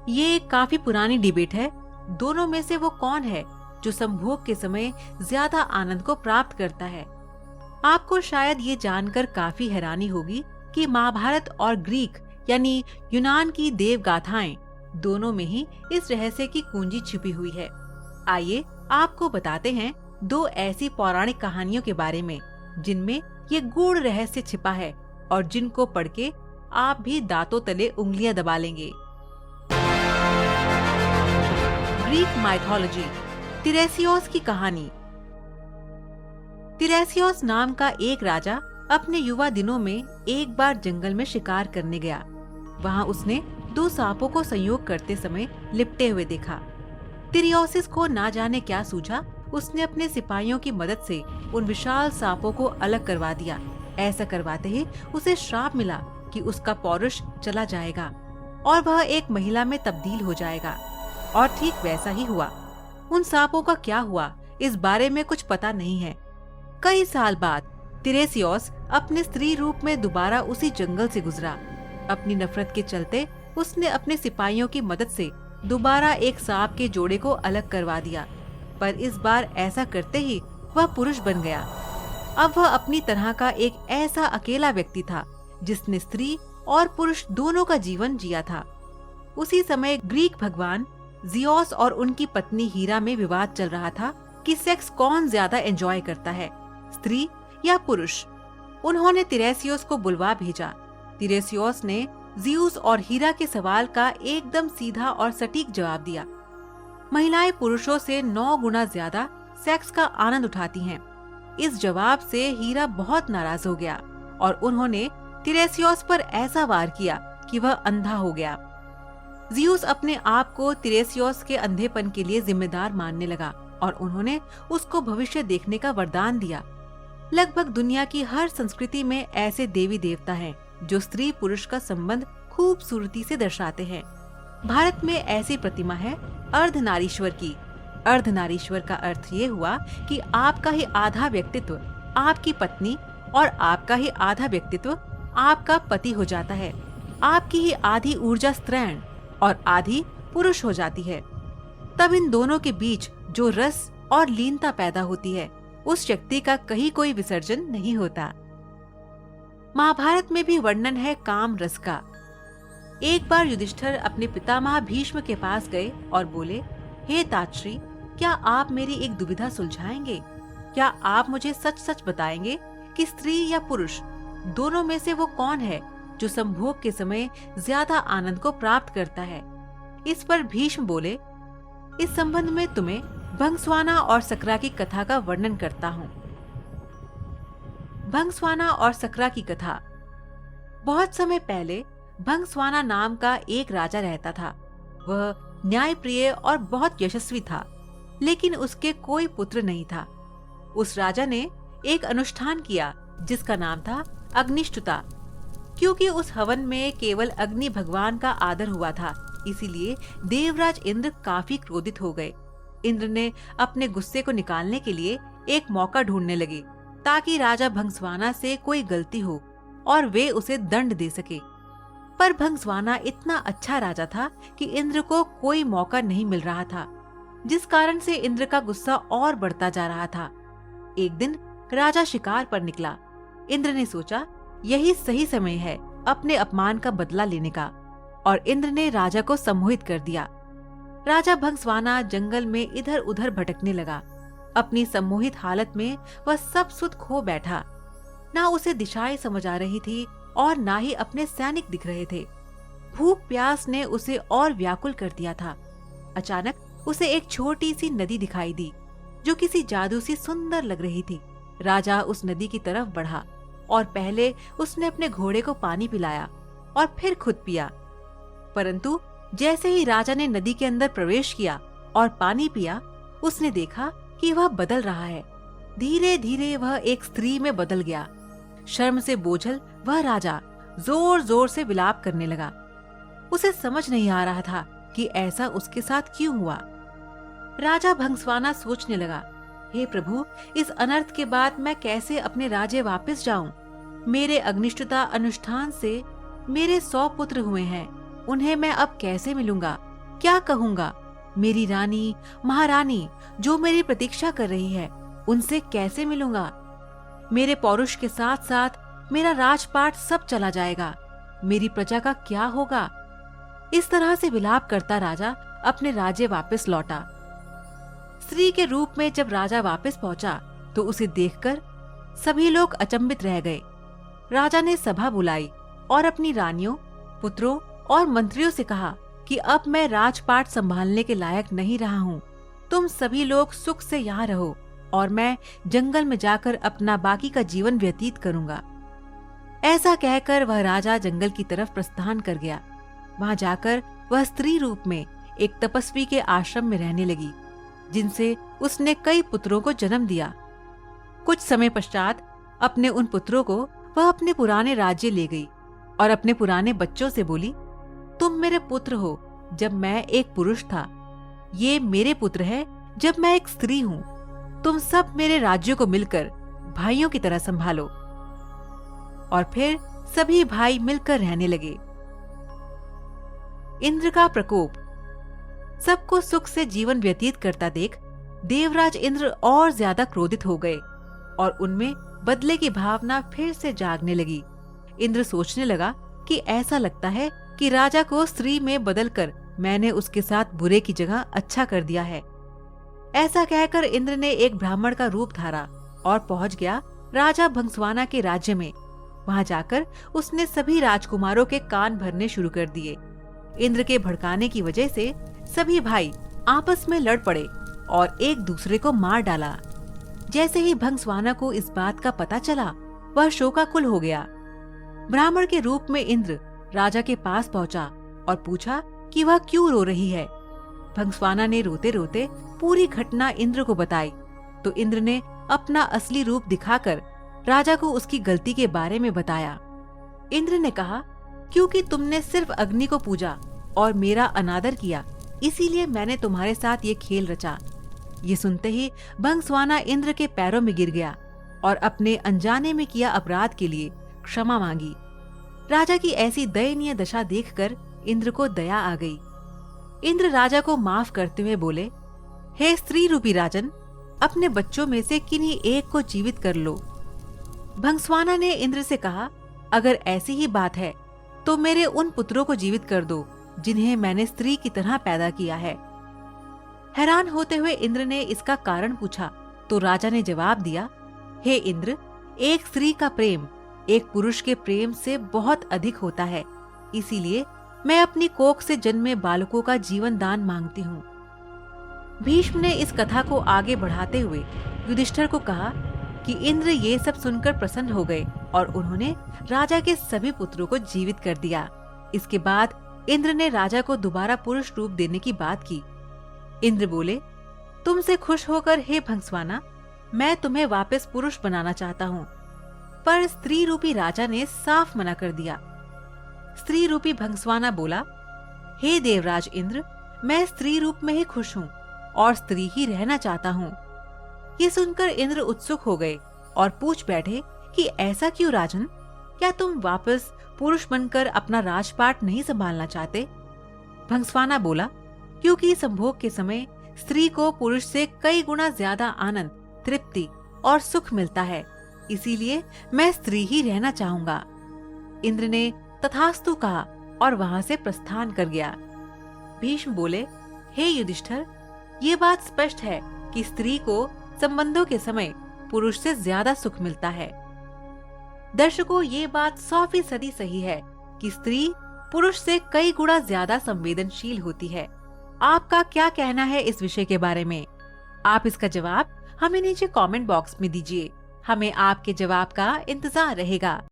ये काफी पुरानी डिबेट है। दोनों में से वो कौन है जो संभोग के समय ज्यादा आनंद को प्राप्त करता है? आपको शायद ये जानकर काफी हैरानी होगी कि महाभारत और ग्रीक यानी यूनान की देव गाथाएं दोनों में ही इस रहस्य की कुंजी छिपी हुई है। आइए आपको बताते हैं दो ऐसी पौराणिक कहानियों के बारे में जिनमें ये गूढ़ रहस्य छिपा है और जिनको पढ़ के आप भी दांतों तले उंगलियां दबा लेंगे। ग्रीक माइथोलॉजी, तिरेसियोस की कहानी। तिरेसियोस नाम का एक राजा अपने युवा दिनों में एक बार जंगल में शिकार करने गया। वहां उसने दो सांपों को संयोग करते समय लिपटे हुए देखा। तिरेसियोस को ना जाने क्या सूझा, उसने अपने सिपाहियों की मदद से उन विशाल सांपों को अलग करवा दिया। ऐसा करवाते ही उसे श्राप मिला कि उसका पौरुष चला जाएगा और वह एक महिला में तब्दील हो जाएगा। और ठीक वैसा ही हुआ। उन सांपों का क्या हुआ इस बारे में कुछ पता नहीं है। कई साल बाद तिरेसियोस अपने स्त्री रूप में दोबारा उसी जंगल से गुजरा। अपनी नफरत के चलते उसने अपने सिपाहियों की मदद से दोबारा एक सांप के जोड़े को अलग करवा दिया, पर इस बार ऐसा करते ही वह पुरुष बन गया। अब वह अपनी तरह का एक ऐसा अकेला व्यक्ति था जिसने स्त्री और पुरुष दोनों का जीवन जिया था। उसी समय ग्रीक भगवान जियोस और उनकी पत्नी हीरा में विवाद चल रहा था कि सेक्स कौन ज्यादा एंजॉय करता है, स्त्री या पुरुष। उन्होंने तिरेसियोस को बुलवा भेजा। तिरेसियोस ने जियूस और हीरा के सवाल का एकदम सीधा और सटीक जवाब दिया। महिलाएं पुरुषों से 9 गुना ज्यादा सेक्स का आनंद उठाती हैं। इस जवाब से हीरा बहुत नाराज हो गया और उन्होंने तिरेसियोस पर ऐसा वार किया कि वह अंधा हो गया। जियूस अपने आप को तिरेसियोस के अंधेपन के लिए जिम्मेदार मानने लगा और उन्होंने उसको भविष्य देखने का वरदान दिया। लगभग दुनिया की हर संस्कृति में ऐसे देवी देवता हैं जो स्त्री पुरुष का संबंध खूबसूरती से दर्शाते हैं। भारत में ऐसी प्रतिमा है अर्धनारीश्वर की। अर्धनारीश्वर का अर्थ ये हुआ कि आपका ही आधा व्यक्तित्व आपकी पत्नी और आपका ही आधा व्यक्तित्व आपका पति हो जाता है। आपकी ही आधी ऊर्जा स्त्रैण और आधी पुरुष हो जाती है। तब इन दोनों के बीच जो रस और लीनता पैदा होती है, उस शक्ति का कहीं कोई विसर्जन नहीं होता। महाभारत में भी वर्णन है काम रस का। एक बार युधिष्ठिर अपने पितामह भीष्म के पास गए और बोले, हे तातश्री, क्या आप मेरी एक दुविधा सुलझाएंगे? क्या आप मुझे सच सच बताएंगे कि स्त्री या पुरुष दोनों में से वो कौन है जो संभोग के समय ज्यादा आनंद को प्राप्त करता है? इस पर भीष्म बोले, इस संबंध में तुम्हें भंगस्वाना और सकरा की कथा का वर्णन करता हूँ। भंगस्वाना और सकरा की कथा। बहुत समय पहले भंगस्वाना नाम का एक राजा रहता था। वह न्यायप्रिय और बहुत यशस्वी था, लेकिन उसके कोई पुत्र नहीं था। उस राजा ने एक अनुष्ठान किया जिसका नाम था अग्निष्टुता। क्योंकि उस हवन में केवल अग्नि भगवान का आदर हुआ था, इसीलिए देवराज इंद्र काफी क्रोधित हो गए। इंद्र ने अपने गुस्से को निकालने के लिए एक मौका ढूंढने लगे ताकि राजा भंगस्वाना से कोई गलती हो और वे उसे दंड दे सके। पर भंगस्वाना इतना अच्छा राजा था कि इंद्र को कोई मौका नहीं मिल रहा था, जिस कारण से इंद्र का गुस्सा और बढ़ता जा रहा था। एक दिन राजा शिकार पर निकला। इंद्र ने सोचा यही सही समय है अपने अपमान का बदला लेने का, और इंद्र ने राजा को सम्मोहित कर दिया। राजा भंगस्वाना जंगल में इधर उधर भटकने लगा। अपनी सम्मोहित हालत में वह सब सुध खो बैठा। ना उसे दिशाएं समझ आ रही थी और ना ही अपने सैनिक दिख रहे थे। भूख प्यास ने उसे और व्याकुल कर दिया था। अचानक उसे एक छोटी सी नदी दिखाई दी जो किसी जादू से सुंदर लग रही थी। राजा उस नदी की तरफ बढ़ा और पहले उसने अपने घोड़े को पानी पिलाया और फिर खुद पिया। परंतु जैसे ही राजा ने नदी के अंदर प्रवेश किया और पानी पिया, उसने देखा कि वह बदल रहा है। धीरे धीरे वह एक स्त्री में बदल गया। शर्म से बोझल वह राजा जोर जोर से विलाप करने लगा। उसे समझ नहीं आ रहा था कि ऐसा उसके साथ क्यों हुआ। राजा भंगस्वाना सोचने लगा, हे प्रभु, इस अनर्थ के बाद मैं कैसे अपने राज्य वापस जाऊं? मेरे अग्निष्टता अनुष्ठान से मेरे 100 पुत्र हुए हैं, उन्हें मैं अब कैसे मिलूंगा? क्या कहूँगा? मेरी रानी, महारानी जो मेरी प्रतीक्षा कर रही है, उनसे कैसे मिलूंगा? मेरे पौरुष के साथ साथ मेरा राजपाट सब चला जाएगा। मेरी प्रजा का क्या होगा? इस तरह से विलाप करता राजा अपने राज्य वापस लौटा। स्त्री के रूप में जब राजा वापस पहुंचा तो उसे देखकर सभी लोग अचंभित रह गए। राजा ने सभा बुलाई और अपनी रानियों, पुत्रों और मंत्रियों से कहा कि अब मैं राजपाट संभालने के लायक नहीं रहा हूँ। तुम सभी लोग सुख से यहाँ रहो और मैं जंगल में जाकर अपना बाकी का जीवन व्यतीत करूंगा। ऐसा कहकर वह राजा जंगल की तरफ प्रस्थान कर गया। वहां जाकर वह स्त्री रूप में एक तपस्वी के आश्रम में रहने लगी, जिनसे उसने कई पुत्रों को जन्म दिया। कुछ समय पश्चात अपने उन पुत्रों को वह अपने पुराने राज्य ले गई और अपने पुराने बच्चों से बोली, तुम मेरे पुत्र हो जब मैं एक पुरुष था, ये मेरे पुत्र है जब मैं एक स्त्री हूँ। तुम सब मेरे राज्यों को मिलकर भाइयों की तरह संभालो। और फिर सभी भाई मिलकर रहने लगे। इंद्र का प्रकोप। सबको सुख से जीवन व्यतीत करता देख देवराज इंद्र और ज्यादा क्रोधित हो गए और उनमें बदले की भावना फिर से जागने लगी। इंद्र सोचने लगा कि ऐसा लगता है कि राजा को स्त्री में बदलकर मैंने उसके साथ बुरे की जगह अच्छा कर दिया है। ऐसा कहकर इंद्र ने एक ब्राह्मण का रूप धारा और पहुंच गया राजा भंसवाना के राज्य में। वहां जाकर उसने सभी राजकुमारों के कान भरने शुरू कर दिए। इंद्र के भड़काने की वजह से सभी भाई आपस में लड़ पड़े और एक दूसरे को मार डाला। जैसे ही भंसवाना को इस बात का पता चला, वह शोकाकुल हो गया। ब्राह्मण के रूप में इंद्र राजा के पास पहुंचा और पूछा कि वह क्यों रो रही है। भंसवाना ने रोते रोते पूरी घटना इंद्र को बताई तो इंद्र ने अपना असली रूप दिखाकर राजा को उसकी गलती के बारे में बताया। इंद्र ने कहा, क्योंकि तुमने सिर्फ अग्नि को पूजा और मेरा अनादर किया, इसीलिए मैंने तुम्हारे साथ ये खेल रचा। ये सुनते ही भंसवाना इंद्र के पैरों में गिर गया और अपने अनजाने में किया अपराध के लिए क्षमा मांगी। राजा की ऐसी दयनीय दशा देखकर इंद्र को दया आ गई। इंद्र राजा को माफ करते हुए बोले, हे स्त्री रूपी राजन, अपने बच्चों में से किन्हीं एक को जीवित कर लो। भंसवाना ने इंद्र से कहा, अगर ऐसी ही बात है तो मेरे उन पुत्रों को जीवित कर दो जिन्हें मैंने स्त्री की तरह पैदा किया है। हैरान होते हुए इंद्र ने इसका कारण पूछा तो राजा ने जवाब दिया, हे इंद्र, एक स्त्री का प्रेम एक पुरुष के प्रेम से बहुत अधिक होता है, इसीलिए मैं अपनी कोख से जन्मे बालकों का जीवन दान मांगती हूँ। भीष्म ने इस कथा को आगे बढ़ाते हुए युधिष्ठिर को कहा कि इंद्र ये सब सुनकर प्रसन्न हो गए और उन्होंने राजा के सभी पुत्रों को जीवित कर दिया। इसके बाद इंद्र ने राजा को दोबारा पुरुष रूप देने की बात की। इंद्र बोले, तुमसे खुश होकर हे भंसवाना, मैं तुम्हें वापस पुरुष बनाना चाहता हूँ। पर स्त्री रूपी राजा ने साफ मना कर दिया। स्त्री रूपी भंसवाना बोला, हे देवराज इंद्र, मैं स्त्री रूप में ही खुश हूँ और स्त्री ही रहना चाहता हूँ। ये सुनकर इंद्र उत्सुक हो गए और पूछ बैठे कि ऐसा क्यों राजन, क्या तुम वापस पुरुष बनकर अपना राजपाट नहीं संभालना चाहते? भंसवाना बोला, क्योंकि संभोग के समय स्त्री को पुरुष से कई गुना ज्यादा आनंद, तृप्ति और सुख मिलता है, इसीलिए मैं स्त्री ही रहना चाहूंगा। इंद्र ने तथास्तु कहा और वहां से प्रस्थान कर गया। भीष्म बोले, हे युधिष्ठिर, ये बात स्पष्ट है कि स्त्री को संबंधों के समय पुरुष से ज्यादा सुख मिलता है। दर्शकों, ये बात 100% सही है कि स्त्री पुरुष से कई गुना ज्यादा संवेदनशील होती है। आपका क्या कहना है इस विषय के बारे में? आप इसका जवाब हमें नीचे कमेंट बॉक्स में दीजिए। हमें आपके जवाब का इंतजार रहेगा।